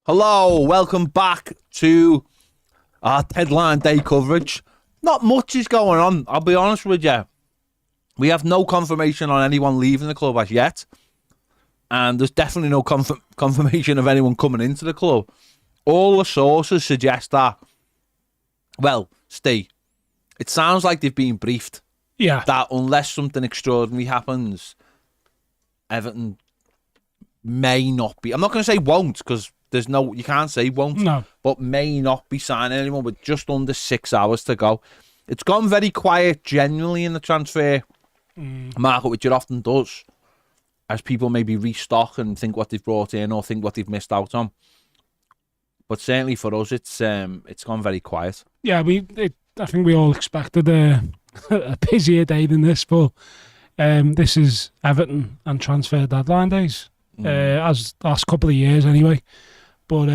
Hello, welcome back to our deadline day coverage. Not much is going on, I'll be honest with you. We have no confirmation on anyone leaving the club as yet. And there's definitely no confirmation of anyone coming into the club. All the sources suggest that, well, Steve, it sounds like they've been briefed. Yeah. That unless something extraordinary happens, Everton may not be. I'm not going to say won't, because there's no, you can't say won't. No. But may not be signing anyone with just under 6 hours to go. It's gone very quiet generally in the transfer market, which it often does, as people maybe restock and think what they've brought in or think what they've missed out on. But certainly for us, it's gone very quiet. Yeah, I think we all expected a busier day than this, but this is Everton and transfer deadline days, as last couple of years anyway. But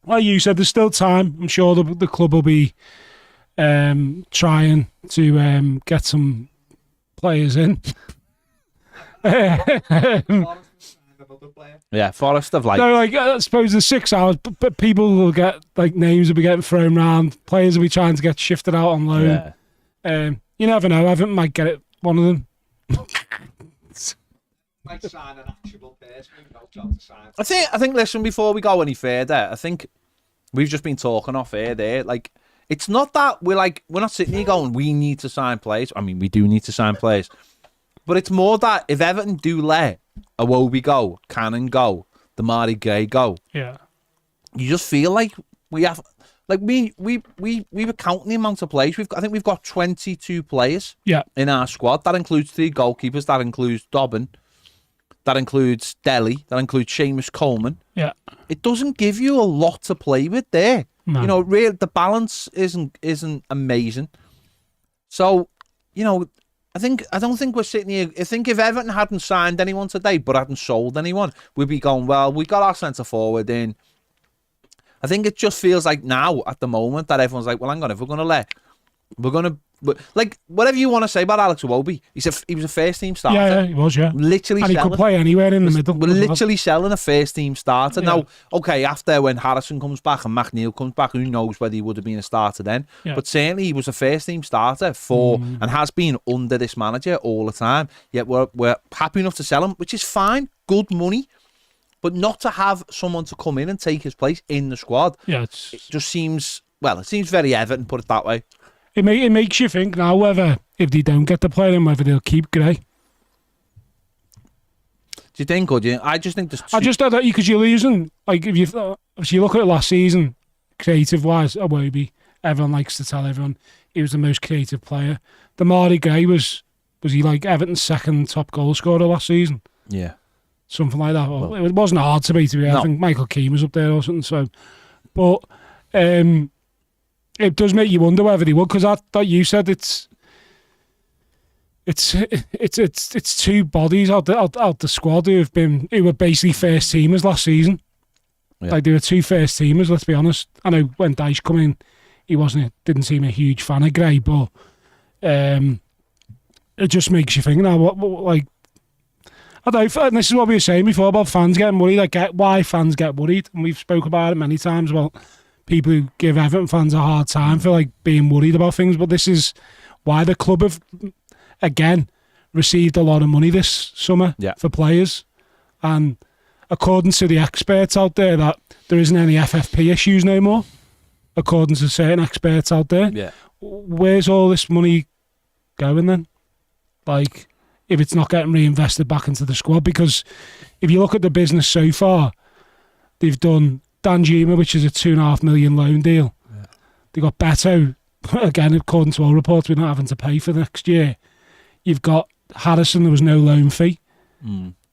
like you said, there's still time. I'm sure the club will be trying to get some players in. Yeah, Forest have like... No, I suppose the 6 hours, but people will get, names will be getting thrown around. Players will be trying to get shifted out on loan. Yeah. You never know. Everton might get it, one of them. Might sign an actual person. No job to sign. I think. Listen, before we go any further, I think we've just been talking off air there. It's not that we're not sitting here going, we need to sign players. I mean, we do need to sign players, but it's more that if Everton do let Iwobi go, Cannon go, Damari Gray go, Yeah, you just feel like we have. We were counting the amount of players. I think we've got 22 players. Yeah. In our squad. That includes 3 goalkeepers. That includes Dobbin. That includes Delhi. That includes Seamus Coleman. Yeah. It doesn't give you a lot to play with there. No. You know, really, the balance isn't amazing. So, you know, I don't think we're sitting here. I think if Everton hadn't signed anyone today, but hadn't sold anyone, we'd be going, well, we got our centre forward in. I think it just feels like now, at the moment, that everyone's like, well, hang on, if we're going to, whatever you want to say about Alex Iwobi, he was a first team starter. Yeah, he was, yeah. Literally and he selling. Could play anywhere in the middle. We're literally selling a first team starter. Yeah. Now, okay, after when Harrison comes back and McNeil comes back, who knows whether he would have been a starter then. Yeah. But certainly he was a first team starter for, and has been under this manager all the time. Yet we're happy enough to sell him, which is fine, good money. But not to have someone to come in and take his place in the squad. Yeah, it just seems, it seems very Everton, put it that way. It makes you think now whether, if they don't get the player in, whether they'll keep Gray. Do you think, or do you? I just think there's I just thought that because you're losing, if you look at it last season, creative-wise, Iwobi, everyone likes to tell everyone he was the most creative player. Damari Gray was he Everton's second top goal scorer last season? Yeah. Something like that. Well, it wasn't hard to be. No. I think Michael Keane was up there or something. So, but it does make you wonder whether they would, because that you said it's two bodies out the squad who were basically first teamers last season. Yeah. They were 2 first teamers. Let's be honest. I know when Dyche come in, didn't seem a huge fan of Gray, but it just makes you think now. What I don't know, and this is what we were saying before about fans getting worried. Why fans get worried, and we've spoke about it many times about people who give Everton fans a hard time for being worried about things. But this is why the club have again received a lot of money this summer for players, and according to the experts out there, that there isn't any FFP issues no more. According to certain experts out there, where's all this money going then? If it's not getting reinvested back into the squad, because if you look at the business so far, they've done Danjuma, which is a $2.5 million loan deal. Yeah. They got Beto, again, according to all reports, we're not having to pay for next year. You've got Harrison, there was no loan fee.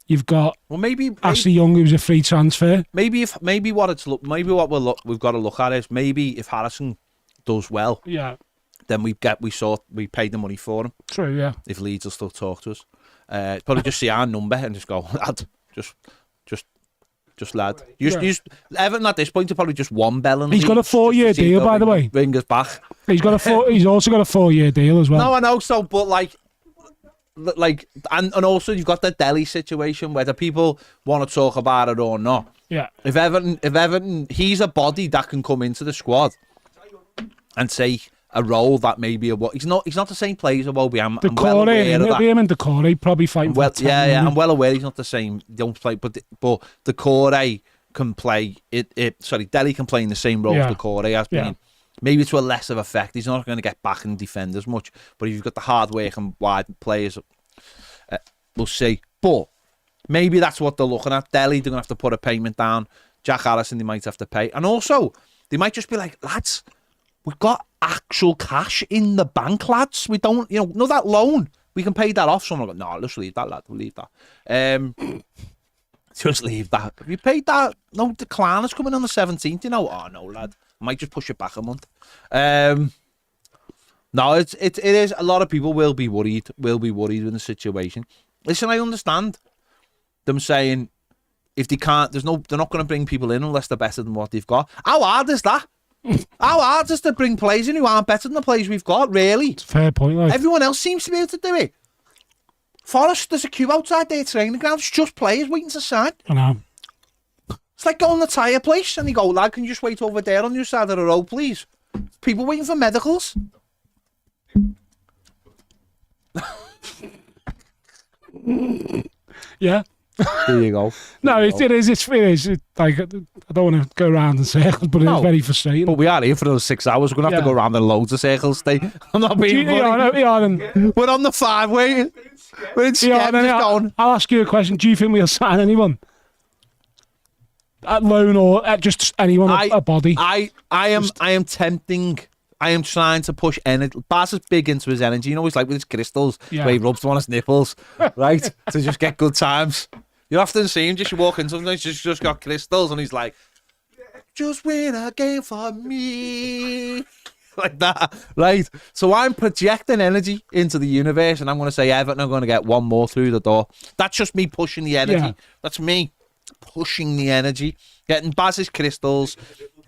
You've got maybe Ashley Young, who was a free transfer. Maybe what we've got to look at is maybe if Harrison does well, then we paid the money for him. True, yeah. If Leeds will still talk to us, probably just see our number and just go, lad, just lad. Everton at this point are probably just one bell. He's got a 4-year deal, by the way. Bring us back. He's also got a 4-year deal as well. No, I know. So, but and also you've got the Delhi situation, whether people want to talk about it or not. Yeah. If Everton, he's a body that can come into the squad and take a role that maybe he's not the same player as Iwobi. I'm well aware of that. Him and Decore probably fighting. Well, yeah, I'm well aware he's not the same. They don't play, but Decore can play Dele can play in the same role as Decore has been. Yeah. Maybe to a less of effect. He's not going to get back and defend as much. But if you've got the hard work and wide players, we'll see. But maybe that's what they're looking at. Dele, they're going to have to put a payment down. Jack Harrison, they might have to pay. And also, they might just be like, lads, we've got actual cash in the bank, lads. We don't, no, that loan. We can pay that off. Someone will go, no, let's leave that, lad. We'll leave that. Just leave that. Have you paid that? No, Declaner's coming on the 17th, Oh, no, lad. I might just push it back a month. No, it is. A lot of people will be worried in the situation. Listen, I understand them saying if they can't, they're not going to bring people in unless they're better than what they've got. How hard is that? How hard is to bring players in who aren't better than the players we've got, really? It's a fair point, like. Everyone else seems to be able to do it. Forest, there's a queue outside their training ground. It's just players waiting to sign. I know. It's like going to the tyre place and you go, lad, can you just wait over there on your side of the road, please? People waiting for medicals. Yeah. There you go. It is. It's like, I don't want to go around in circles, but it's very frustrating. But we are here for those 6 hours. We're going to have to go around in loads of circles today. I'm not being funny. We're on the 5 waiting. We're in going. I'll ask you a question. Do you think we'll sign anyone? At loan or at just anyone, a body? I am tempting. I am trying to push energy. Baz is big into his energy. He's like with his crystals, where he rubs them on his nipples, right? To just get good times. You often see him, you walk in, sometimes he's just got crystals, and he's like, just win a game for me. Like that, right? So I'm projecting energy into the universe, and I'm going to say Everton are going to get one more through the door. That's just me pushing the energy. Yeah. That's me pushing the energy, getting Baz's crystals,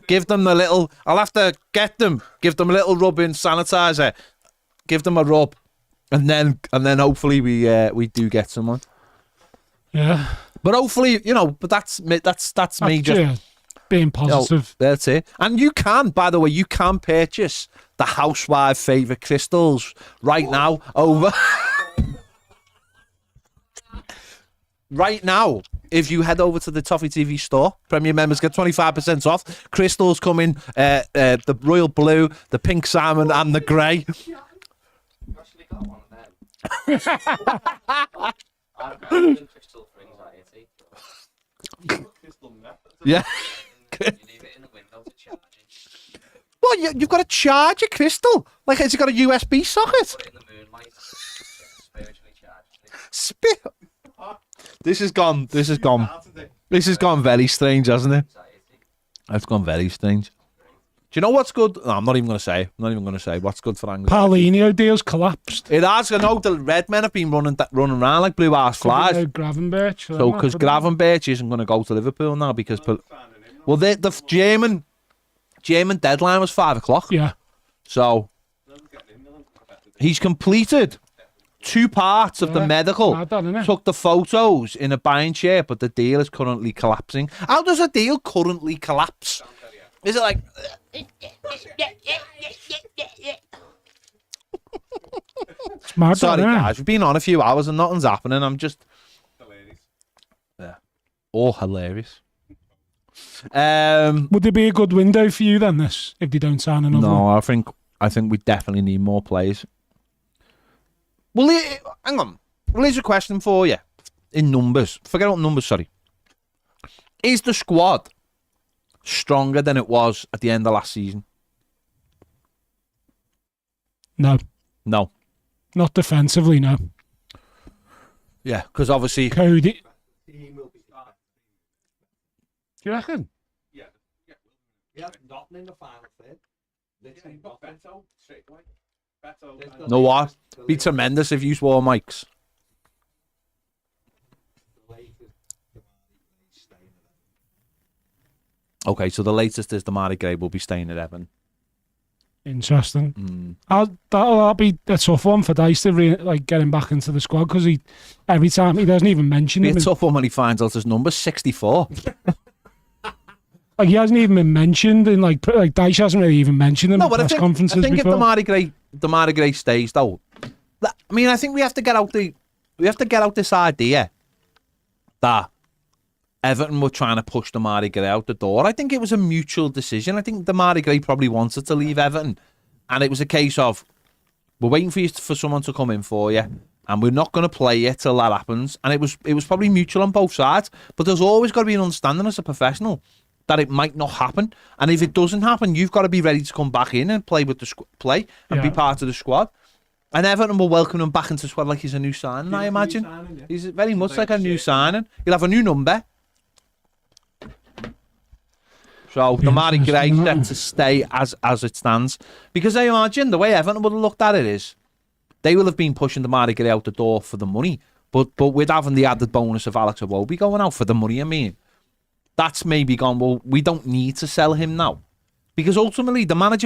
give them a little. I'll have to give them a little rubbing sanitizer, give them a rub, and then hopefully we do get someone. Yeah, but hopefully but that's me just being positive. That's it. And you can, by the way, purchase the housewife favourite crystals right now over. Right now, if you head over to the Toffee TV store, Premier members get 25% off. Crystals come in the royal blue, the pink salmon, and the grey. You actually got one of them. I've got crystal for anxiety. Yeah. You leave it in the window to charge it. Well, you've got to charge a crystal. Like, has it got a USB socket? Put it in the moonlight. Spiritually charged. This has gone very strange, hasn't it? It's gone very strange. Do you know what's good? No, I'm not even going to say. What's good for anxiety. Paulinho deal's collapsed. It has. I know the red men have been running around like blue ass flies. No Gravenberch. So, because Gravenberch isn't going to go to Liverpool now because... Well, the German deadline was 5 o'clock. Yeah. So, he's completed 2 parts of the medical. Took the photos in a buying chair, but the deal is currently collapsing. How does a deal currently collapse? Is it like... It's mad. Sorry, guys. We've been on a few hours and nothing's happening. I'm just... Hilarious. Yeah. Oh, hilarious. Would there be a good window for you then, this, if they don't sign another one? No, I think we definitely need more players. Well, hang on. Well, here's a question for you. In numbers. Forget about numbers, sorry. Is the squad stronger than it was at the end of last season? No. No. Not defensively, no. Yeah, because obviously... Cody... Team will be starting. Do you reckon? Yeah. Yeah, nothing in the final third. Literally nothing. Beto, straight away. Beto. Know what? Be tremendous if you wore mics. Okay, so the latest is Damari Gray will be staying at Everton. Interesting. That'll be a tough one for Dice to get him back into the squad because every time he doesn't even mention It'll him. be a tough one when he finds out his number's 64. Like, he hasn't even been mentioned in like Dyche hasn't really even mentioned him No, in but press conferences I think before. if Damari Gray stays though, I mean, I think we have to get out this idea that Everton were trying to push Damari Gray out the door. I think it was a mutual decision. I think Damari Gray probably wanted to leave Everton, and it was a case of, we're waiting for someone to come in for you, and we're not going to play you till that happens. And it was probably mutual on both sides. But there's always got to be an understanding as a professional that it might not happen. And if it doesn't happen, you've got to be ready to come back in and play with the be part of the squad. And Everton will welcome him back into the squad like he's a new signing, I imagine. He's very much like a new signing. He'll have a new number. So Damari Gray set to stay as it stands. Because I imagine the way Everton would have looked at it is, they will have been pushing Damari Gray out the door for the money. But with having the added bonus of Alex Iwobi going out for the money, I mean, that's maybe gone, well, we don't need to sell him now. Because ultimately, Damari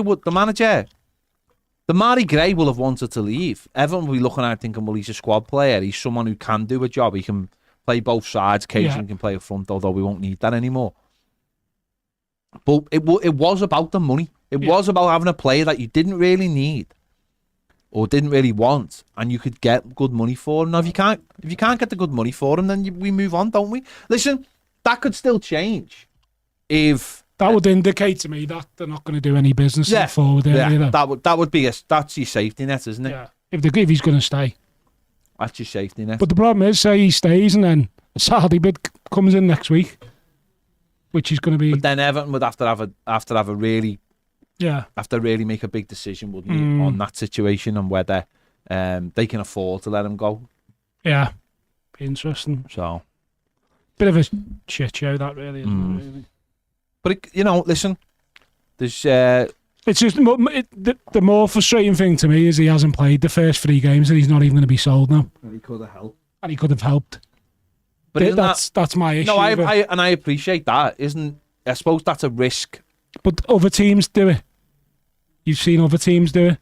Gray will have wanted to leave. Everton will be looking at it thinking, well, he's a squad player. He's someone who can do a job. He can play both sides. Occasionally he can play up front, although we won't need that anymore. But it was about the money. It was about having a player that you didn't really need or didn't really want, and you could get good money for him. Now, if you can't get the good money for him, then we move on, don't we? Listen, that could still change if that would indicate to me that they're not going to do any business in the forward area. Yeah, that would be that's your safety net, isn't it? Yeah, if he's going to stay, that's your safety net. But the problem is, say he stays and then a Saudi bid comes in next week, which is going to be. But then Everton would have to really make a big decision, wouldn't he, on that situation and whether they can afford to let him go. Yeah, be interesting. So, bit of a shit show that really isn't it, really. But listen, there's. It's just the more frustrating thing to me is he hasn't played the first 3 games and he's not even going to be sold now. And he could have helped. But that's my issue. No, I appreciate that. I suppose that's a risk. But other teams do it. You've seen other teams do it.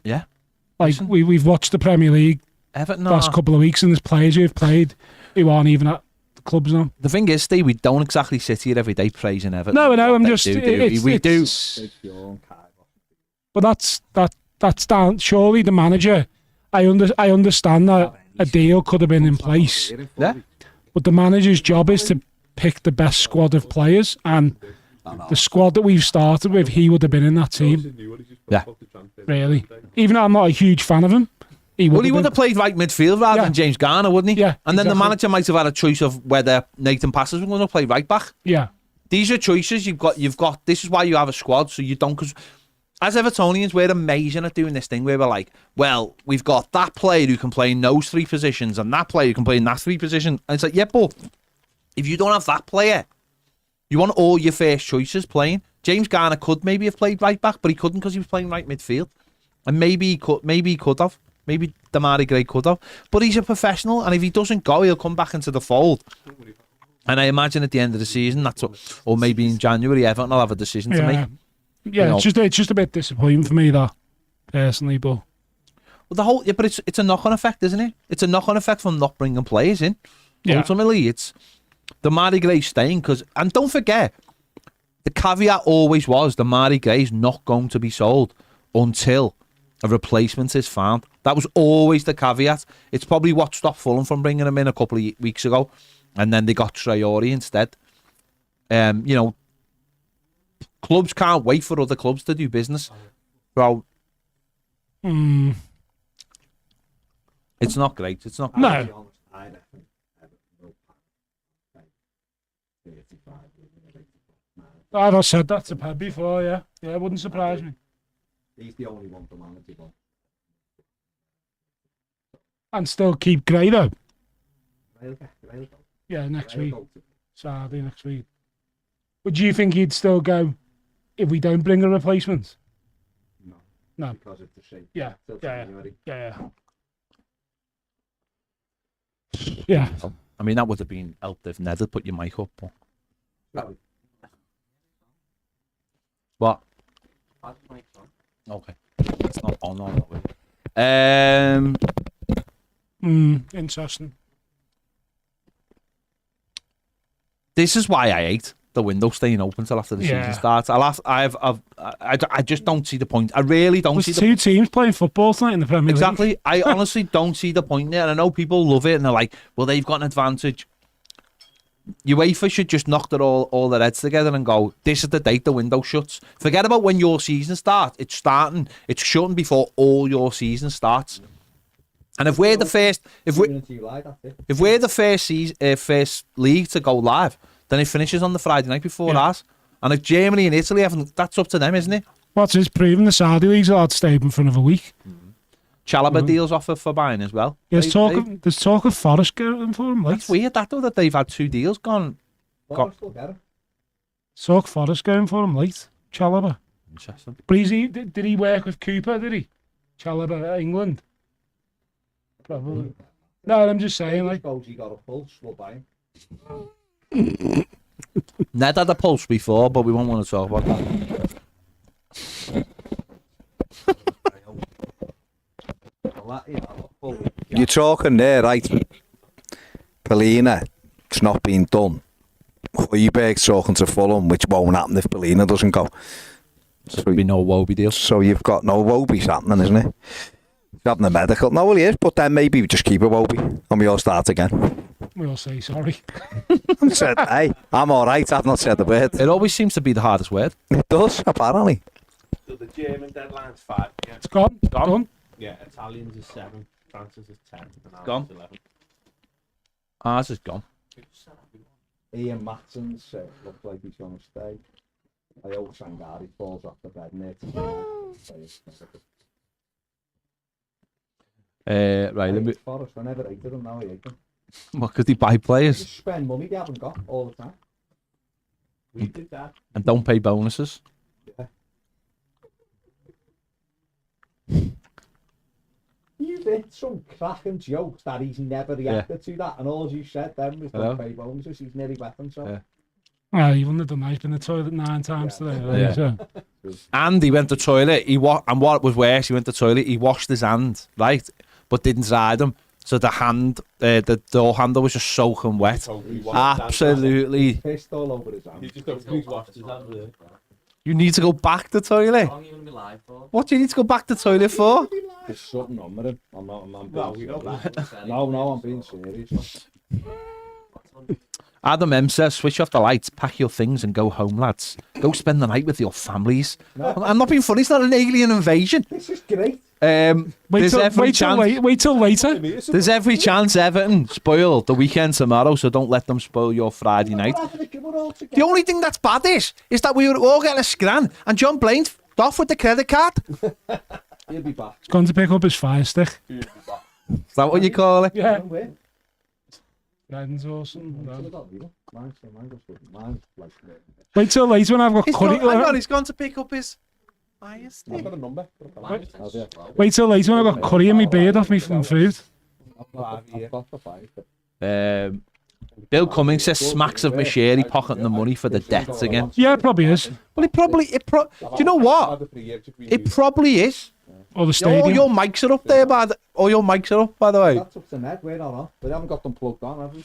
Yeah. Like we've watched the Premier League Everton the last couple of weeks, and there's players who've played who aren't even at the clubs now. The thing is, Steve, we don't exactly sit here every day praising Everton. No, I'm just we do. But that's down. Surely the manager. I understand that a deal could have been in place. Yeah. But the manager's job is to pick the best squad of players, and the squad that we've started with, he would have been in that team. Yeah. Really. Even though I'm not a huge fan of him. He would have played right midfield rather than James Garner, wouldn't he? Yeah. And then the manager might have had a choice of whether Nathan Passes was going to play right back. Yeah. These are choices you've got. This is why you have a squad, so you don't. Because as Evertonians, we're amazing at doing this thing where we're like, well, we've got that player who can play in those 3 positions and that player who can play in that 3 positions. And it's like, yeah, but if you don't have that player, you want all your first choices playing. James Garner could maybe have played right back, but he couldn't because he was playing right midfield. And maybe he could have. Maybe Damari Gray could have. But he's a professional, and if he doesn't go, he'll come back into the fold. And I imagine at the end of the season, or maybe in January, Everton will have a decision to make. Yeah, it's just a bit disappointing for me, that, personally, but... Well, but it's a knock-on effect, isn't it? It's a knock-on effect from not bringing players in. Yeah. Ultimately, it's Damari Gray staying, and don't forget, the caveat always was Damari Gray is not going to be sold until a replacement is found. That was always the caveat. It's probably what stopped Fulham from bringing him in a couple of weeks ago, and then they got Traore instead. Clubs can't wait for other clubs to do business. So, it's not great. It's not great. No. I've said that to Pep before, yeah. Yeah, it wouldn't surprise me. He's the only one for manageable. And still keep Gray, though. Rail. Yeah, next week. Saturday next week. But do you think he'd still go if we don't bring a replacement? No. Because of the shape. Yeah. I mean, that would have been helped if Ned had put your mic up. But... What? Okay. It's not on that way. Interesting. This is why I hate the window staying open till after the Yeah. season starts. I just don't see the point. I really don't see There's the two teams playing football tonight in the Premier League. Exactly. I honestly don't see the point there. And I know people love it and they're like, well, they've got an advantage. UEFA should just knock all their heads together and go, this is the date the window shuts. Forget about when your season starts. It's shutting before all your season starts. And if we're the first, if we're the first league to go live, then it finishes on the Friday night before ours. And if Germany and Italy haven't, that's up to them, isn't it? What's his proving the Saudi league's allowed to stay open for another week. Chalobah deals offer for buying as well. There's talk of Forest going for him. That's weird. That they've had 2 deals gone. Talk Forest going for him late. Chalobah. Interesting. But did he work with Cooper? Did he? Chalobah at England. Probably. No, I'm just saying. Like, He got a pulse. We'll buy Ned had a pulse before, but we won't want to talk about that. You're talking there, right? Polina, it's not been done. Højbjerg's talking to Fulham, which won't happen if Polina doesn't go. So there'll be no Wobie deal. So you've got no Wobie's happening, isn't it? He's having a medical. No, well, he is, but then maybe we just keep a Wobie and we all start again. we all say sorry. I said, hey, I'm all right. I've not said a word. It always seems to be the hardest word. It does, apparently. So the German deadline's 5. Yeah. It's gone. Gone. Done. Yeah. Italians is 7. France's is 10. And ours Gone. is 11. Ours is gone. Ian Matson's looks like he's going to stay. I hope Sangari falls off the bed near Right, let me. Forest, I never hated them, now I hate them. What could they buy players Just spend money they haven't got all the time. We did that. and don't pay bonuses? You did some cracking jokes that he's never reacted to that, and all you said then was don't pay bonuses. He's nearly wet himself. Yeah. Well, you wouldn't have done that. He's been in the toilet 9 times today. Right? Yeah. So. And he went to toilet. And what was worse, he went to toilet. He washed his hand, right, but didn't dry them. So the door handle was just soaking wet. Absolutely. Pissed all over his hand. He just don't washed his hands with it. You need to go back to toilet. How long are you going to be live for? What do you need to go back to toilet for? There's something on with him. I'm being No, serious. No, I'm being serious. Adam M says, switch off the lights, pack your things and go home, lads. Go spend the night with your families. I'm not being funny, it's not an alien invasion. This is great. Wait till later. There's every chance Everton spoil the weekend tomorrow, so don't let them spoil your Friday night. The only thing that's bad is that we were all getting a scran and John Blaine's off with the credit card. He'll be back. He's gone to pick up his fire stick. Is that what you call it? Yeah. Where? Friends or something. Mine's like... Wait till later when I've got curry. He's gone to pick up his fire stick. I've got a number. Wait till later when I've got curry in my beard off me from food. I've got the 5. Bill Cummings says smacks of Macheri pocketing the money for the debts again. Yeah, it probably is. Well, do you know what? It probably is. Or the stadium. All your mics are up there, by the way. That's up to Ned. We're not on. They haven't got them plugged on, have we?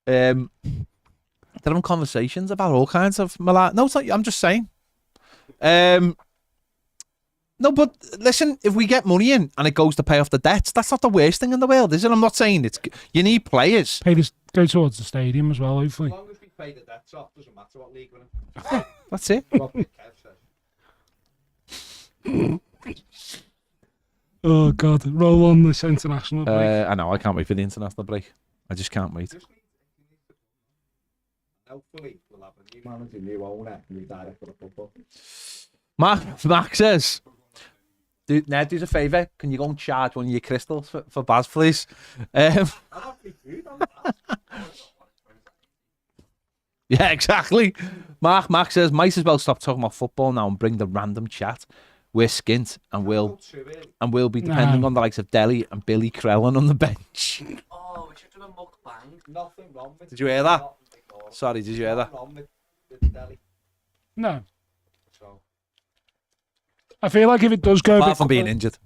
They're having conversations about all kinds of malarkey. No, it's not, I'm just saying. No, but listen, if we get money in and it goes to pay off the debts, that's not the worst thing in the world, is it? I'm not saying you need players. Go towards the stadium as well, hopefully. As long as we pay the debts off, doesn't matter what league we're in. That's it. Oh God, roll on this international break. I know, I can't wait for the international break. I just can't wait. Hopefully, we'll have a new manager, new owner, new director of football. Mark says, Ned, do us a favour. Can you go and charge one of your crystals for Baz, please? Yeah, exactly. Mark says, might as well stop talking about football now and bring the random chat. We're skint and we'll be depending on the likes of Delhi and Billy Crellin on the bench. Oh, we should do a mukbang. Nothing wrong with Did you hear that? Sorry, did you hear that? No. I feel like if it does go, Apart from being injured.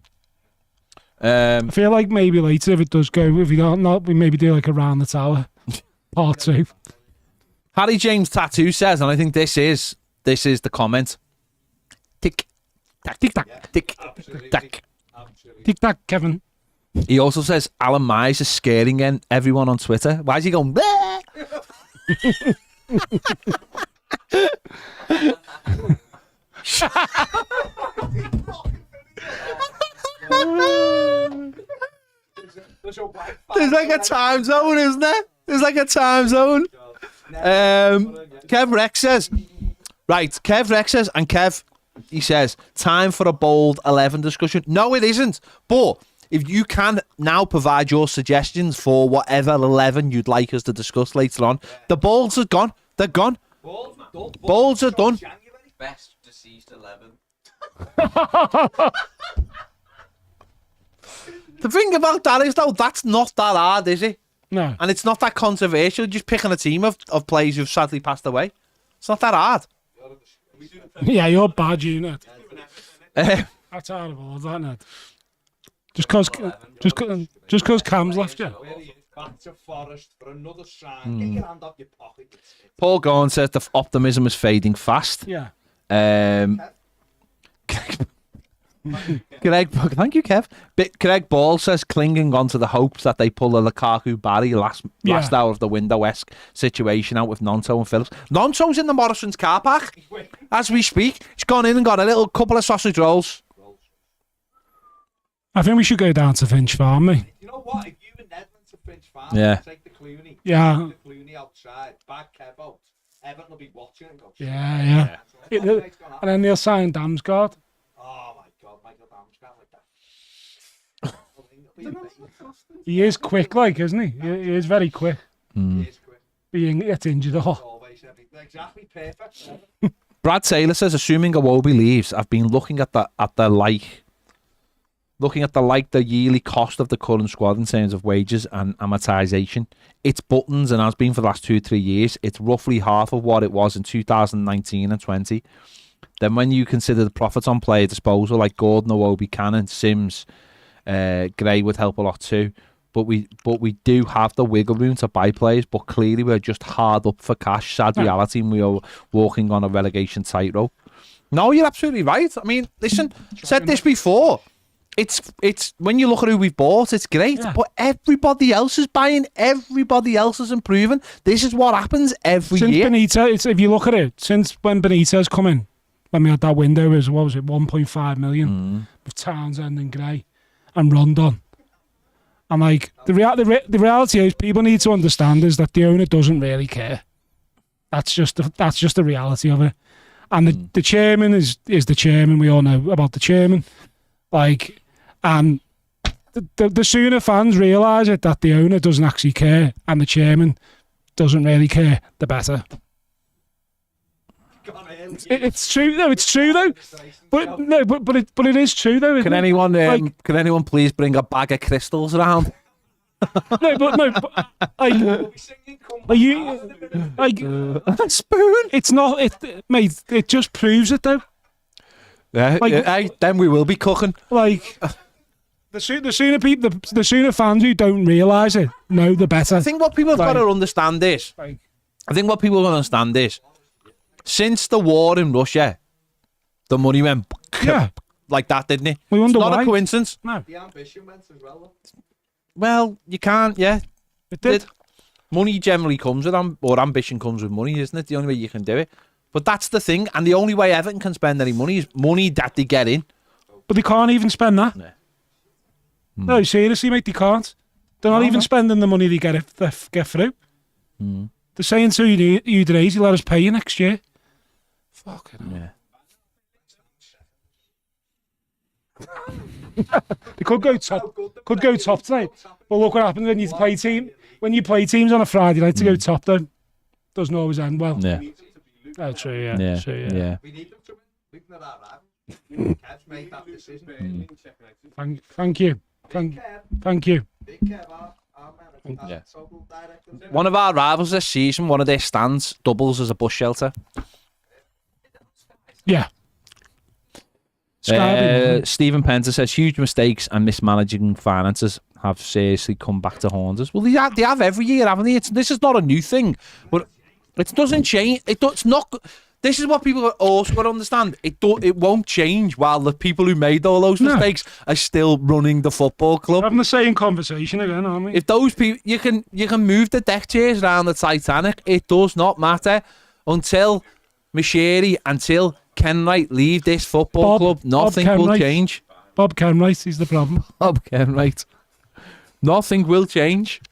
I feel like maybe later if it does go, if we don't, we maybe do like around the tower, part 2. Harry James Tattoo says, and I think this is the comment. Tick, tack, tick, tack, tick, tack. Tic tac, Kevin. He also says Alan Myers is scaring everyone on Twitter. Why is he going? Bleh? There's like a time zone, isn't there? There's like a time zone. Kev Rex says, right, Kev Rex says, and Kev, he says, time for a bold 11 discussion. No, it isn't. But if you can now provide your suggestions for whatever 11 you'd like us to discuss later on, the bolds are gone. They're gone. Bolds are done. Best deceased 11. The thing about that is, though, that's not that hard, is it? No. And it's not that controversial. Just picking a team of players who've sadly passed away. It's not that hard. Yeah, you're bad, you Ned. Uh, That's horrible, is that, Ned? Just cause Cam's left you. Where he is, back to Forest for another sign. Get your hand off your pocket. Paul Gorn says the optimism is fading fast. Yeah. Greg, thank you, Kev. Greg Ball says clinging on to the hopes that they pull a Lukaku Barry last hour of the window-esque situation out with Nonto and Phillips. Nonto's in the Morrison's car park as we speak. He's gone in and got a little couple of sausage rolls. I think we should go down to Finch Farm, mate. You know what? If you and Ned went to Finch Farm, take the Clooney. Yeah. Take the Clooney outside, back Kev out. Everton will be watching it and go, Yeah. And then they'll sign Damsgaard. oh my God, Michael Damsgaard like that. He is quick, like, isn't he? He is very quick. He is quick. Being gets injured a lot. Always exactly perfect. Brad Taylor says, assuming Iwobi leaves, I've been looking at the yearly cost of the current squad in terms of wages and amortization. It's buttons and has been for the last 2-3 years. It's roughly half of what it was in 2019 and 20. Then when you consider the profits on player disposal, like Gordon, Iwobi, Cannon, Sims, Gray would help a lot too. But we do have the wiggle room to buy players, but clearly we're just hard up for cash. Sad reality, and we are walking on a relegation tightrope. No, you're absolutely right. I mean, listen, said this before. It's when you look at who we've bought, it's great, but everybody else is buying, everybody else is improving. This is what happens every year. Benitez, if you look at it, since when Benitez come in, when we had that window, was 1.5 million with Townsend and Gray and Rondon. And like the reality is, people need to understand is that the owner doesn't really care. That's just the reality of it. And the chairman is the chairman. We all know about the chairman. Like, and the sooner fans realise it that the owner doesn't actually care and the chairman doesn't really care, the better. It's true though. It's true though. But it is true though. Can anyone please bring a bag of crystals around? But are you like A spoon? It's not. Mate. It just proves it though. Yeah. Hey, then we will be cooking. Like the sooner fans who don't realise it know, the better. I think what people have got to understand is. Since the war in Russia, the money went like that, didn't it? We wonder it's not why. a coincidence. No. The ambition went as well. Well, you can't, It did. Money generally comes with or ambition comes with money, isn't it? The only way you can do it. But that's the thing, and the only way Everton can spend any money is money that they get in. But they can't even spend that. No, seriously, mate, they can't. They're not even spending the money they get through. They're saying to you Udinese, let us pay you next year. Fucking hell. They could go top tonight. But look what happens when you play teams on a Friday night to go top though. Doesn't always end well. Yeah. Oh, true, yeah. Yeah. We need them to win. We've not had Kev's made that decision. Thank you. Thank you. Big Kev, our man, Yeah. social director. One of our rivals this season, one of their stands doubles as a bus shelter. Yeah. Stephen Penter says huge mistakes and mismanaging finances have seriously come back to haunt us. Well, they have every year, haven't they? This is not a new thing, but It doesn't change. It's not. This is what people are also got to understand. It won't change while the people who made all those mistakes are still running the football club. We're having the same conversation again, aren't we? If those people, you can move the deck chairs around the Titanic. It does not matter until until Kenwright leave this football club. Nothing will change. Bob Kenwright is the problem. Bob Kenwright. Nothing will change.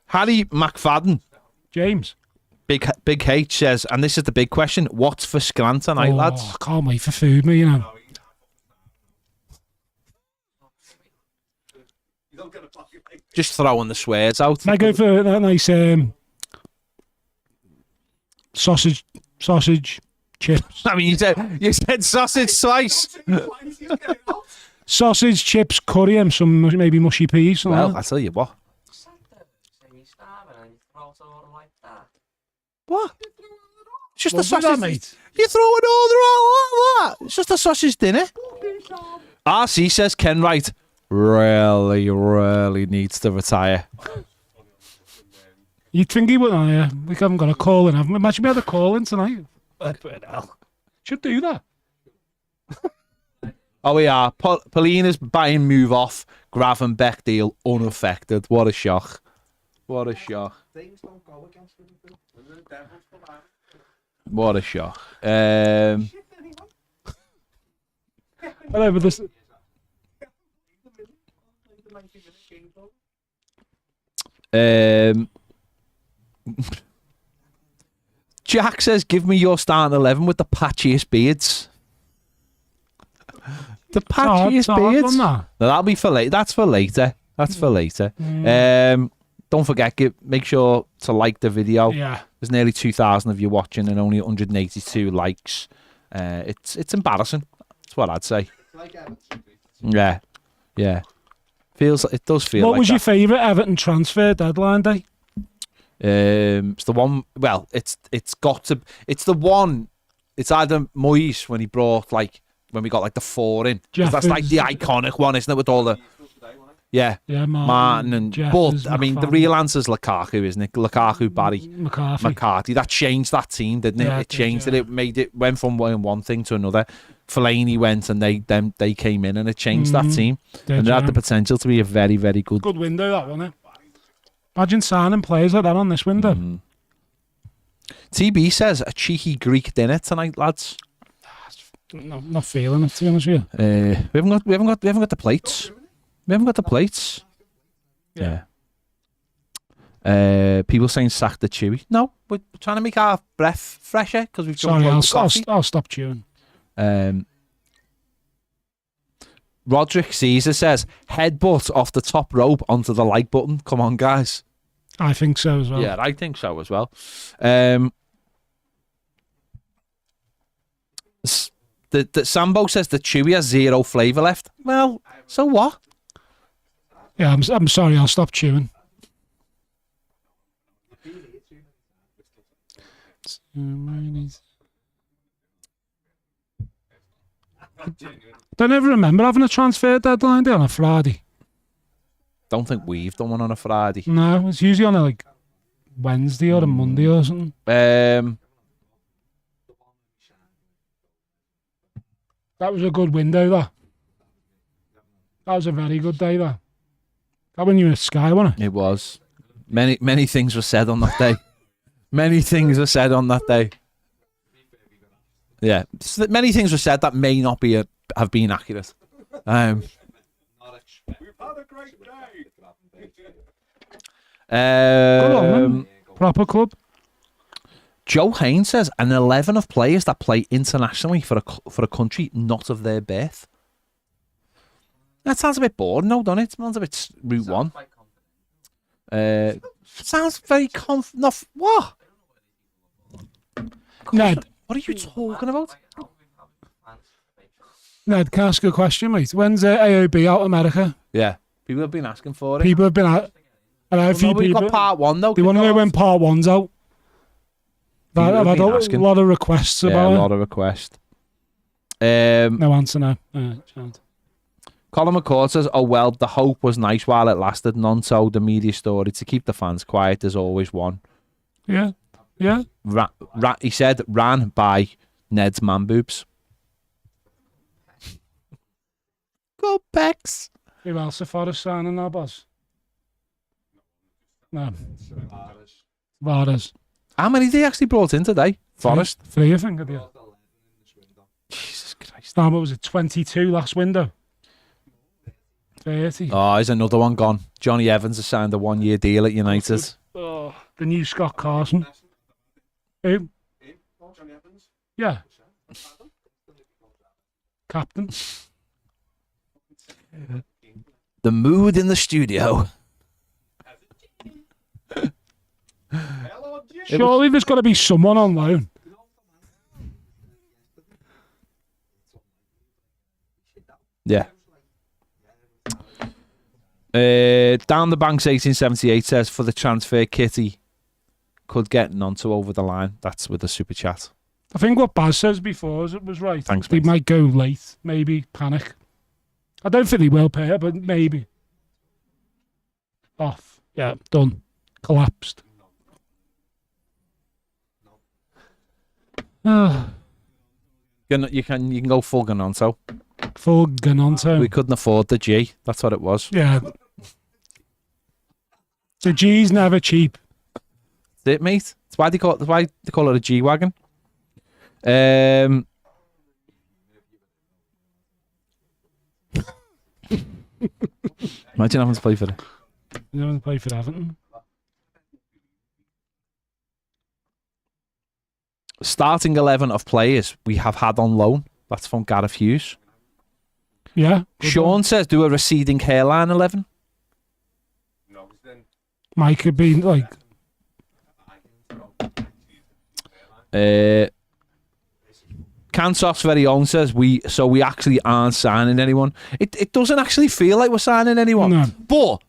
Harry McFadden. James. Big H says, and this is the big question, what's for Scran tonight, lads? I can't wait for food, me, you know. Just throwing the swears out. Can I go for that nice sausage chips? I mean, you said sausage twice. Sausage, chips, curry, and some maybe mushy peas. Well, I tell you what. What? It's just a sausage, mate. You throw an order out. What? It's just a sausage dinner. RC says Kenwright really needs to retire. You'd think he would. Oh, yeah. We haven't got a call in. Imagine we had a call in tonight. Should do that. Oh, we are. Paulina's buying move off. Gravenbeck deal unaffected. What a shock. What a shock. Things don't go against Liverpool. What a shock. Whatever this. Jack says, give me your starting 11 with the patchiest beards. The patchiest beards? No, that'll be for later. That's for later. Don't forget, make sure to like the video. Yeah. There's nearly 2,000 of you watching and only 182 likes. It's embarrassing. That's what I'd say. Like Everton. Yeah. It does feel What like was that. your favourite Everton transfer deadline day? It's the one. Well, it's the one. It's either Moyes when he brought when we got the 4 in. 'Cause that's like the iconic one, isn't it? With all the Martin and Jeffers, but I mean the real answer's Lukaku, isn't it? Lukaku, Barry, McCarthy. That changed that team, didn't it? Yeah, it changed it. It went from one thing to another. Fellaini went and they came in and it changed that team. And it had the potential to be a very, very good window, that wasn't it? Imagine signing players like that on this window. TB says a cheeky Greek dinner tonight, lads. No, not feeling it, to be honest with you. We haven't got the plates. We haven't got the plates. Yeah. People saying sack the Chewy. No, we're trying to make our breath fresher because we've Sorry, coffee. I'll stop chewing. Roderick Caesar says headbutt off the top rope onto the like button. Come on, guys. I think so as well. Yeah, I think so as well. The Sambo says the Chewy has 0 flavour left. Well, so what? Yeah, I'm sorry, I'll stop chewing. Don't ever remember having a transfer deadline day on a Friday. Don't think we've done one on a Friday. No, it's usually on a Wednesday or a Monday or something. That was a good window, that. That was a very good day, that. That when you were at Sky, wasn't it? It was. Many things were said on that day. Many things were said on that day. Yeah, many things were said that may not have been accurate. We've had a great day. Good on them. Proper club. Joe Haynes says an 11 of players that play internationally for a country not of their birth. That sounds a bit boring, no, doesn't it? It sounds a bit Route 1. Sounds very what? Ned, what are you talking about? Ned, can I ask you a question, mate? When's AOB out America? Yeah, people have been asking for it. People have been out. And a few we people. got part 1 though. They want to know when part 1's out. I've had a lot of requests about it. Yeah, a lot of requests. No answer now. Colin McCord says, oh well, the hope was nice while it lasted. None so the media story to keep the fans quiet. There's always one. Yeah. Yeah. He said ran by Ned's man boobs. Go Pecs. Who else are Forest signing now, boss? No. Varas. How many did he actually brought in today? Forest? 3, I think, yeah. Jesus Christ. What was it? 22 last window. 30. Oh, there's another one gone. Johnny Evans has signed a 1-year deal at United. Oh, the new Scott Carson. Who? Yeah. Captain. The mood in the studio. Surely there's got to be someone on loan. Yeah. Down the Banks 1878 says for the transfer kitty could get Nonto over the line. That's with the super chat. I think what Baz says before was right. Thanks, They mate. might go late, maybe panic. I don't think they will pay it, but maybe. Off. Yeah, done. Collapsed. You can go full Ganonto. Full Ganonto. We couldn't afford the G. That's what it was. Yeah. The G's never cheap. That's it, mate. That's why they call it a G wagon. Imagine having to play for it. You don't play for Everton. Starting 11 of players we have had on loan. That's from Gareth Hughes. Yeah. Sean says do a receding hairline 11. Mike could be like. Kantos very own says we actually aren't signing anyone. It doesn't actually feel like we're signing anyone. No. But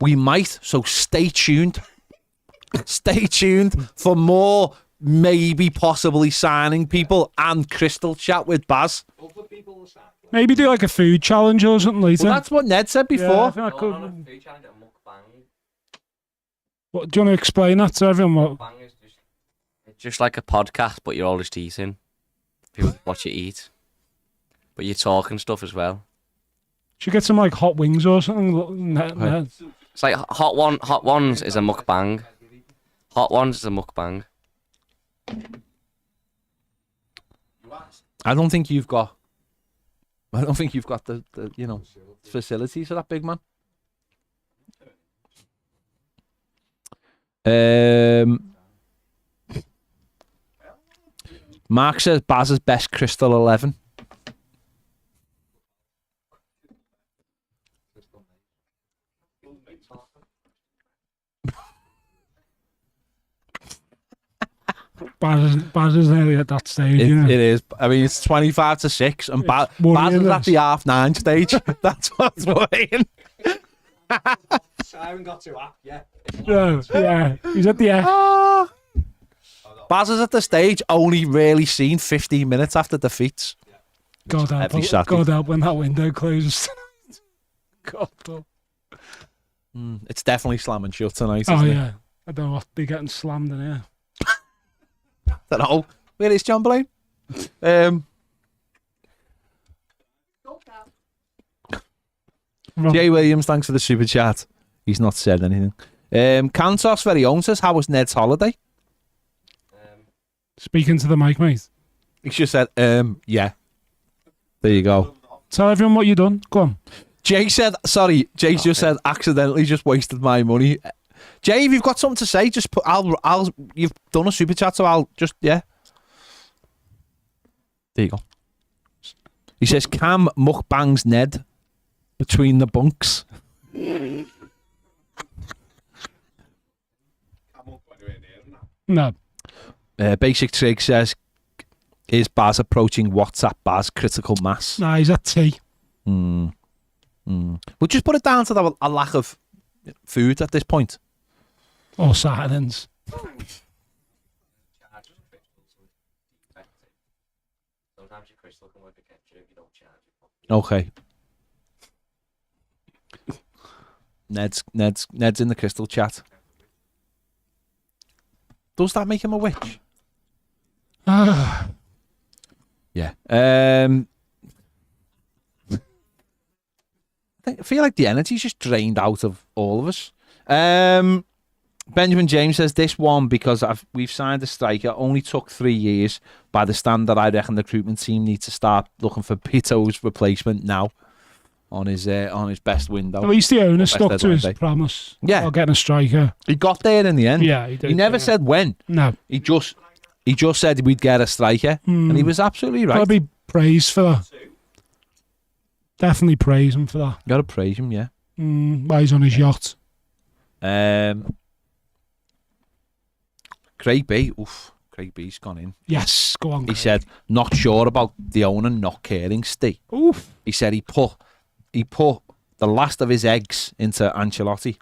we might, so stay tuned. Stay tuned for more maybe possibly signing people and Crystal chat with Baz. Maybe do like a food challenge or something later. Well, that's what Ned said Yeah, before. I think I could. What, do you want to explain that to everyone? What? It's just like a podcast, but you're all just eating. People watch you eat. But you're talking stuff as well. Should get some like hot wings or something. It's like Hot Ones is a mukbang. Hot Ones is a mukbang. I don't think you've got the facilities for that, big man. Mark says Baz's best Crystal 11. Baz is nearly at that stage. It is. I mean, it's 25-6, and Baz is at the 9:30 stage. That's what's worrying. Siren got to act, yeah. Yeah, he's at the Ah. Baz is at the stage only really seen 15 minutes after defeats. God Every Saturday. God help when that window closes. God help. It's definitely slamming shut tonight. Oh Isn't yeah, I don't know what they're getting slammed in here. I don't know. Where is John Blaine? Jay Williams, thanks for the super chat. He's not said anything. Kantos very own says, how was Ned's holiday? Speaking to the mic, mate. He just said, yeah. There you go. Tell everyone what you done. Go on. Jay said, sorry, Jay just said, accidentally just wasted my money. Jay, if you've got something to say, just put, you've done a super chat, so I'll just, yeah. There you go. He says, Cam mukbangs Ned between the bunks. No. Basic Trig says, is Baz approaching WhatsApp Baz critical mass? Nah, he's at tea. We'll just put it down to a lack of food at this point. Or silence. Okay. Ned's in the crystal chat. Does that make him a witch? Yeah. I feel like the energy's just drained out of all of us. Benjamin James says this one because we've signed a striker. Only took 3 years. By the standard, I reckon the recruitment team needs to start looking for Pito's replacement now on his best window. At least the owner stuck to his promise. Yeah, of getting a striker. He got there in the end. Yeah, he did. He never said when. No, he just said we'd get a striker, and he was absolutely right. Gotta be praised for that. Definitely praise him for that. Gotta praise him, yeah. While he's on his yacht. Craig B. Craig B's gone in. Yes, go on. He said, not sure about the owner not caring, Steve. Oof. He said he put the last of his eggs into Ancelotti.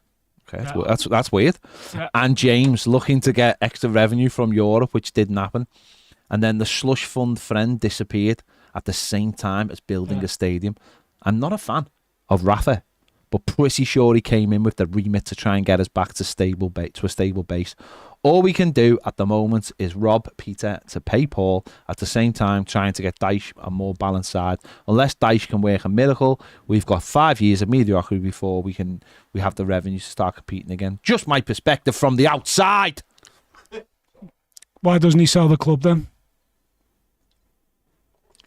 Okay, that's weird. Yeah. And James looking to get extra revenue from Europe, which didn't happen. And then the slush fund friend disappeared at the same time as building a stadium. I'm not a fan of Rafa, but pretty sure he came in with the remit to try and get us back to a stable base. All we can do at the moment is rob Peter to pay Paul, at the same time trying to get Dyche a more balanced side. Unless Dyche can work a miracle, we've got 5 years of mediocrity before we have the revenue to start competing again. Just my perspective from the outside. Why doesn't he sell the club then?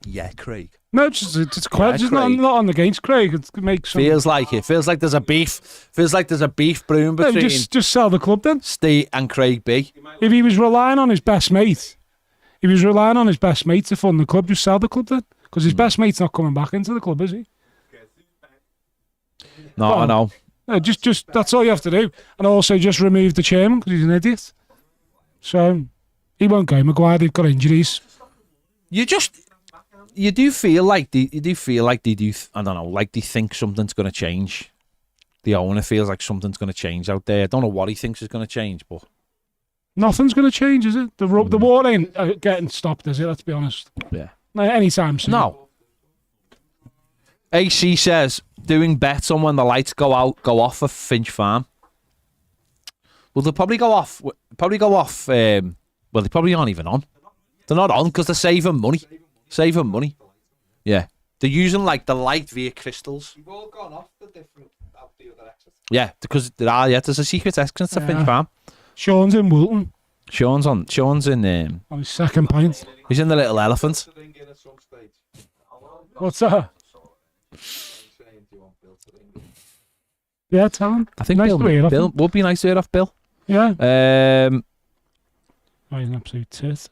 Yeah, Craig. No, it's a question. It's not on against Craig. It makes feels like there's a beef. Feels like there's a beef brewing between just sell the club then. Steve and Craig B. If he was relying on his best mate, to fund the club, just sell the club then. Because his best mate's not coming back into the club, is he? No, I know. Just that's all you have to do, and also just remove the chairman because he's an idiot. So he won't go. Maguire, they've got injuries. You do feel like they I don't know, like they think something's going to change. The owner feels like something's going to change out there. I don't know what he thinks is going to change, but nothing's going to change, is it? The war ain't getting stopped, is it? Let's be honest. Yeah. Anytime soon. No. AC says doing bets on when the lights go off for Finch Farm. Well, they'll probably go off. Well, they probably aren't even on. They're not on because they're saving money. Yeah. They're using like the light via crystals. You've all gone off the different out the other exits. Yeah, because there's a secret exit to Finch Farm. Sean's in Wilton. Sean's in on his second pint. He's in the little elephant. What's that? Yeah, tell him. I think nice Bill would be nice to hear off Bill. Yeah. He's an absolute tit.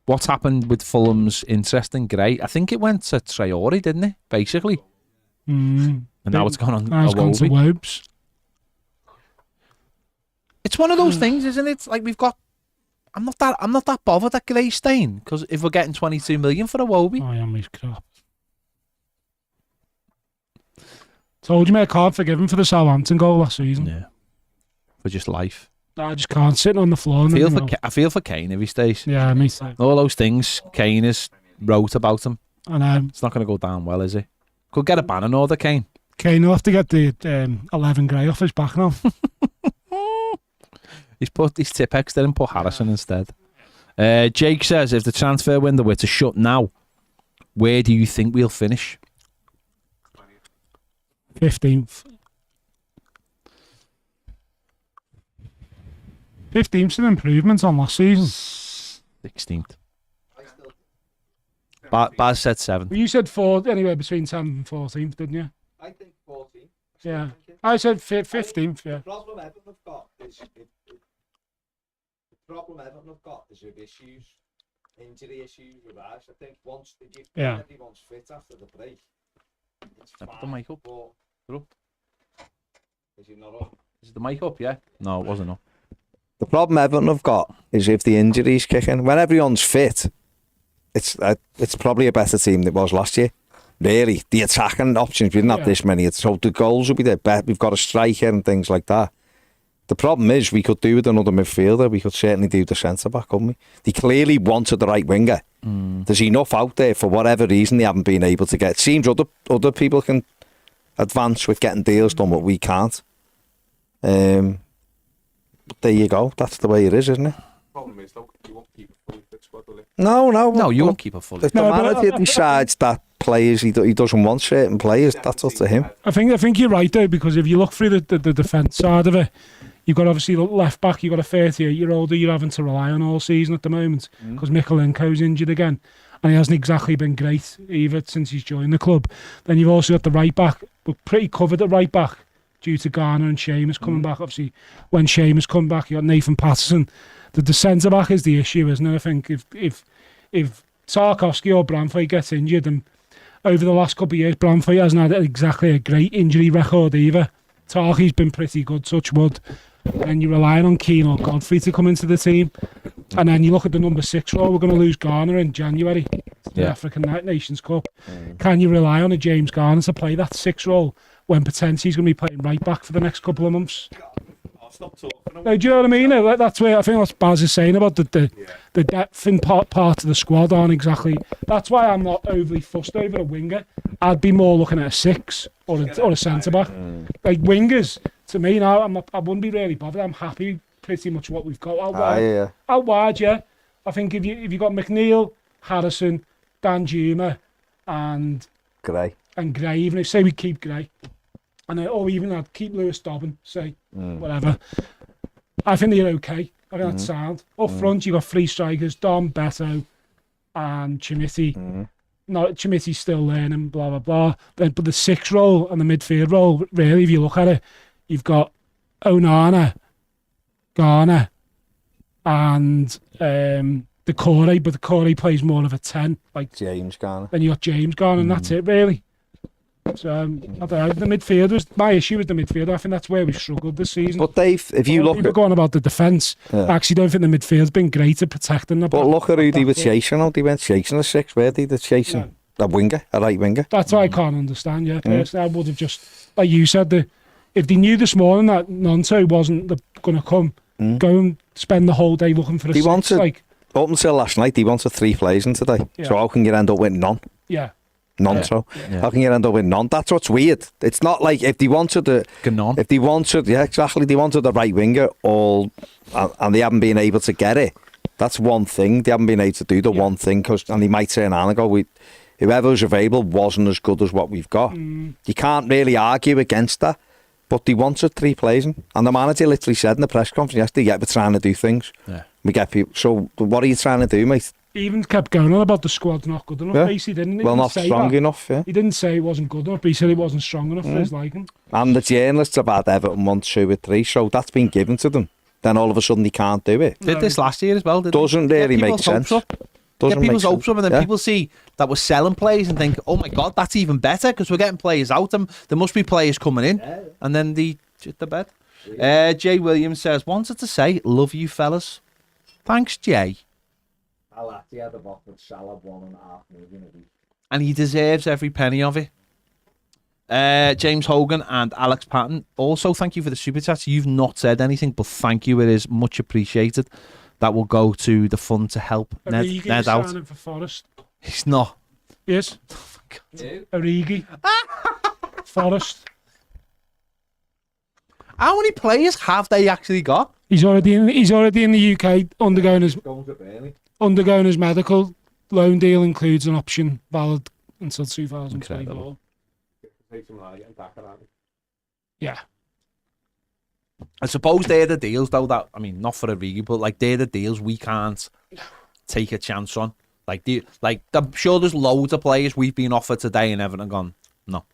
What's happened with Fulham's interest in Gray? I think it went to Traore, didn't it? Basically. And now it's gone on. Now it's gone to Wobes. It's one of those things, isn't it? Like we've got. I'm not that bothered at Gray's staying because if we're getting 22 million for a Wobie. I am his crap. Told you, mate, I can't forgive him for the Southampton goal last season. Yeah. For just life. I just can't sit on the floor. I feel for Kane if he stays. Yeah, me too. All those things Kane has wrote about him. I know. It's not going to go down well, is it? Could get a ban in order, Kane. Kane will have to get the 11 Gray off his back now. He's put his Tipex there and put Harrison instead. Jake says, if the transfer window were to shut now, where do you think we'll finish? 15th. 15th's an improvement on last season. 16th. Baz said 7th. Well, you said 4th, anywhere between 10th and 14th, didn't you? I think 14th. Yeah. I said 15th, yeah. The problem Everton have got is with issues, injury issues with Ash. I think once they give everyone's fit after the break, it's fine. Put the mic up. But is it not up? Is the mic up? Yeah. No, it wasn't up. The problem Everton have got is if the injuries kick in, when everyone's fit, it's probably a better team than it was last year. Really, the attacking options, we didn't have this many, so the goals will be there. We've got a striker and things like that. The problem is we could do with another midfielder. We could certainly do the centre-back, couldn't we? They clearly wanted the right winger. There's enough out there for whatever reason they haven't been able to get. It seems other people can advance with getting deals done, but we can't. There you go. That's the way it is, isn't it? Problem is, though, you won't keep a fully fit squad, will you? No, you won't keep a full. If the manager decides that players he doesn't want certain players, that's up to him. I think you're right though, because if you look through the defence side of it, you've got obviously the left back, you've got a 38-year-old who you're having to rely on all season at the moment because Mikalenko's injured again, and he hasn't exactly been great either since he's joined the club. Then you've also got the right back. We're pretty covered at right back due to Garner and Seamus coming back. Obviously, when Seamus come back, you got Nathan Patterson. The centre back is the issue, isn't it? I think if Tarkowski or Branthwaite gets injured, and over the last couple of years, Branthwaite hasn't had exactly a great injury record either. Tarky's been pretty good, touch wood. And you're relying on Keane or Godfrey to come into the team. And then you look at the number 6 role, we're going to lose Garner in January, the African Nations Cup. Can you rely on a James Garner to play that 6 role when potentially he's going to be playing right back for the next couple of months? Stop talking. No, do you know what I mean? That's where I think what Baz is saying about the depth in part of the squad aren't exactly. That's why I'm not overly fussed over a winger. I'd be more looking at a 6 or a centre back. Like wingers, to me now, I wouldn't be really bothered. I'm happy pretty much what we've got out wide. Out wide, yeah. I think if you got McNeil, Harrison, Danjuma, and Gray, even if say we keep Gray. Or even I'd keep Lewis Dobbin, say, whatever. I think they're okay. I think that's sound. Up front, you've got 3 strikers, Dom, Beto, and Chimiti. No, Chimiti's still learning, blah, blah, blah. But the 6 role and the midfield role, really, if you look at it, you've got Onana, Garner, and the Corey, but the Corey plays more of a 10. Like James Garner. Then you got James Garner, and that's it, really. So, I don't know, the midfield was my issue with the midfield. I think that's where we struggled this season. But Dave, if you look people going about the defence, I actually don't think the midfield's been great at protecting the But look at who they were chasing out. They weren't chasing a 6, were they? They're chasing a winger, a right winger. That's what I can't understand, personally. I would have just, like you said, if they knew this morning that Nonto wasn't going to come, go and spend the whole day looking for a 6. Up until last night, he wanted 3 players in today. So how can you end up with none? Yeah. None, so how can you end up with none? That's what's weird. It's not like if they wanted they wanted the right winger and they haven't been able to get it. That's one thing. They haven't been able to do the one thing and they might turn around and go, whoever's available wasn't as good as what we've got. You can't really argue against that. But they wanted 3 players in. And the manager literally said in the press conference yesterday, we're trying to do things. We get people. So what are you trying to do, mate? He even kept going on about the squad's not good enough. Basically, didn't he? Well, not strong enough. Yeah. He didn't say it wasn't good enough, but he said it wasn't strong enough for his liking. And the journalists about Everton want 2 or 3, so that's been given to them. Then all of a sudden they can't do it. Did this last year as well? Doesn't really make sense. Get people's hopes up, and then people see that we're selling players and think, "Oh my God, that's even better because we're getting players out. There must be players coming in," and then they shit the bed. Jay Williams says, "Wanted to say, love you fellas." Thanks, Jay. He had offered Salah £1.5 million a week. And he deserves every penny of it. James Hogan and Alex Patton, also thank you for the super chats. You've not said anything, but thank you. It is much appreciated. That will go to the fund to help Ned out. For Forest. He's not. Yes. Origi. Forest. How many players have they actually got? He's already in the UK undergoing his medical. Loan deal includes an option valid until 2024. Yeah. I suppose they're the deals, though. Not for Origi, but they're the deals we can't take a chance on. I'm sure there's loads of players we've been offered today and Everton gone, no.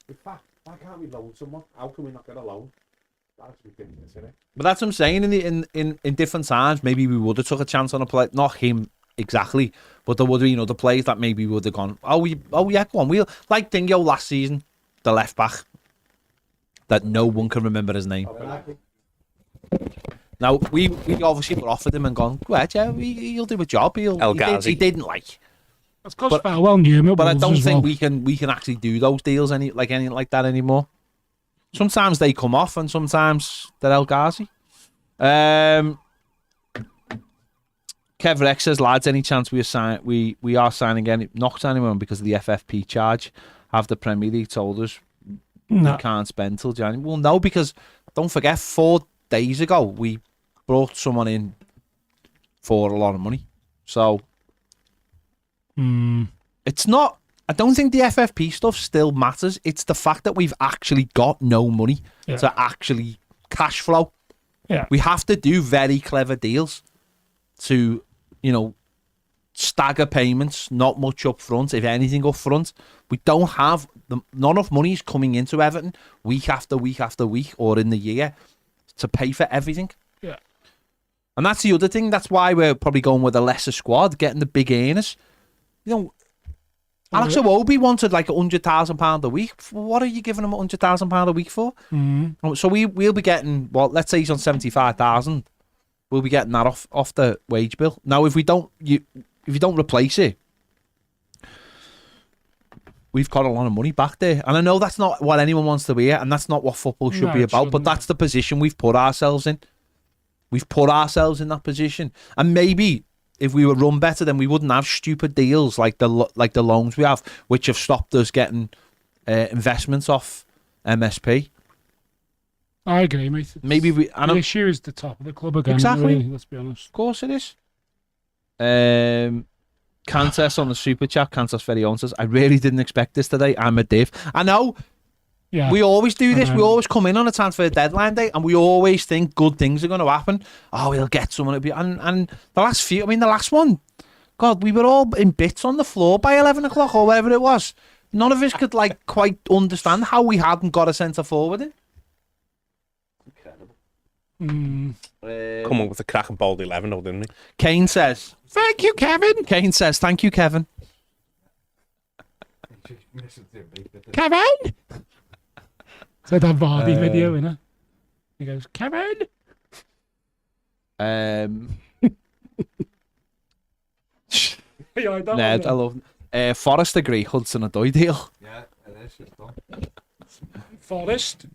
In fact, why can't we loan someone? How can we not get a loan? That's ridiculous, isn't it? But that's what I'm saying. In different times, maybe we would have took a chance on a player, not him exactly, but there would have been other players that maybe would have gone, go on, we'll like Dingo last season, the left back, that no one can remember his name. Now we obviously were offered him and gone, he'll do a job. He didn't like. That's because Farwell knew him. But I don't think we can actually do those deals anything like that anymore. Sometimes they come off and sometimes they're El Ghazi. Kev Rex says, lads, any chance we are signing not signing anyone because of the FFP charge? Have the Premier League told us we can't spend till January? Well, no, because don't forget, 4 days ago we brought someone in for a lot of money. So it's not. I don't think the FFP stuff still matters. It's the fact that we've actually got no money to actually cash flow. Yeah. We have to do very clever deals to, stagger payments, not much up front, if anything up front. We don't have, not enough money is coming into Everton week after week after week or in the year to pay for everything. Yeah. And that's the other thing. That's why we're probably going with a lesser squad, getting the big earners. Alex Iwobi wanted like £100,000 a week. What are you giving him £100,000 a week for? So we'll be getting, let's say he's on 75,000. We'll be getting that off the wage bill. Now, if you don't replace it, we've got a lot of money back there. And I know that's not what anyone wants to hear, and that's not what football should be about. But that's the position we've put ourselves in. We've put ourselves in that position, and maybe if we were run better, then we wouldn't have stupid deals like the loans we have, which have stopped us getting investments off MSP. I agree, mate. Maybe the issue is the top of the club again. Exactly. Really, let's be honest. Of course it is. Cantus on the super chat. Cantus very own says, I really didn't expect this today. I'm a div. I know. Yeah. We always do this. We always come in on a transfer deadline day, and we always think good things are going to happen. Oh, we'll get someone to be. And the last few, the last one, God, we were all in bits on the floor by 11 o'clock or whatever it was. None of us could quite understand how we hadn't got a centre forward in. Incredible. Come on with a crack and bold 11, though, didn't he? Kane says, "Thank you, Kevin." Kane says, "Thank you, Kevin." Kevin. So that Vardy video, innit? He goes, Kevin. Ned, I love Forrest agree, Hudson Odoi deal. Yeah, it is. It's done. Forest.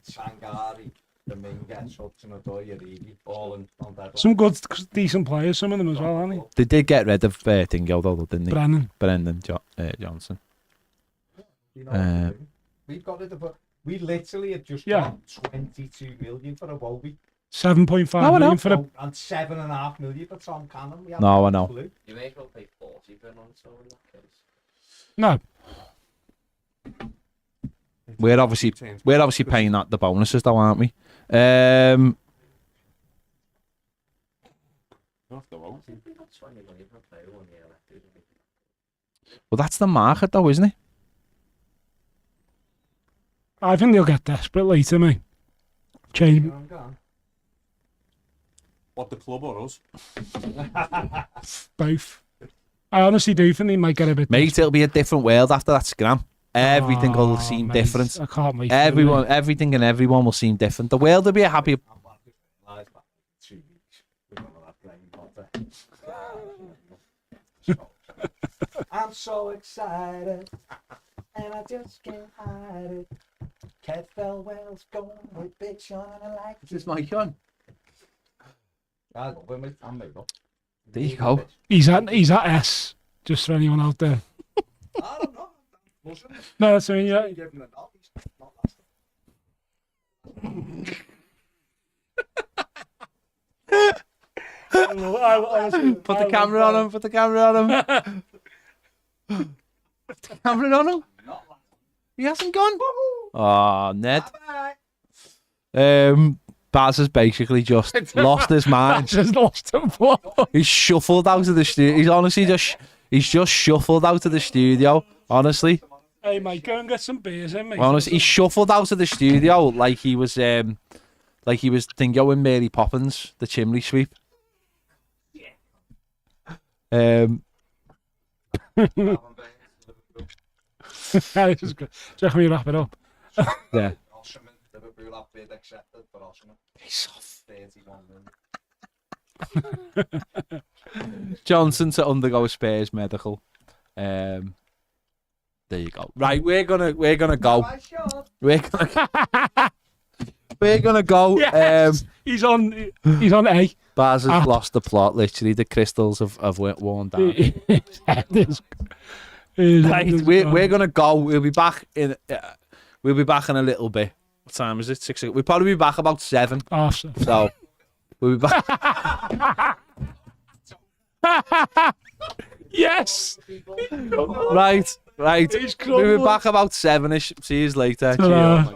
Sangari, Dominguez, Hudson Odoi, Origi, all on that. Some good, decent players, some of them as well, aren't They did get rid of Dingo, though, didn't they? Brennan Johnson. We've got rid of it. We literally had just got 22 million for a Wobie. 7.5 million for a... And 7.5 million for Tom Cannon. No, I know. You may as well pay 40 for on so in that case. No. We're obviously paying the bonuses, though, aren't we? Off the road. Well, that's the market, though, isn't it? I think they'll get desperate later, mate. Change. What, the club or us? Both. I honestly do think they might get a bit Mate, desperate. it'll be a different world after that scram. Everything will seem mate, different. I can't wait. Everything and everyone will seem different. The world will be a happier... I'm so excited, and I just can't hide it. Kev Felwell's going with Big Sean, and I like Is this mic on? I'm made up. There you go. He's at S, just for anyone out there. I don't know. No, that's I mean, yeah. Give him a knock. He's not Put the camera on him. Put the camera on him. Put the camera on him. He hasn't gone. Oh, Ned. Baz has basically just lost his mind. Just lost him. He's shuffled out of the studio. He's honestly he's just shuffled out of the studio. Honestly. Hey, mate, go and get some beers in, mate. Honestly, he shuffled out of the studio like he was Dingo and Mary Poppins, the chimney sweep. This is good. Do you reckon we wrap it up? Yeah. Liverpool have bid accepted for Osman. He's off. 31 million. Johnson to undergo Spurs medical. There you go. Right, we're gonna go. We're gonna go. Yes. He's on A. Baz has lost the plot. Literally, the crystals have worn down. Right, we're gonna go. We'll be back in a little bit What time is it? 6 o'clock. We'll probably be back about 7. Awesome. So we'll be back. Yes. Right. He's We'll be crumbling. back about 7ish. See you later. Ta-ra. Cheers.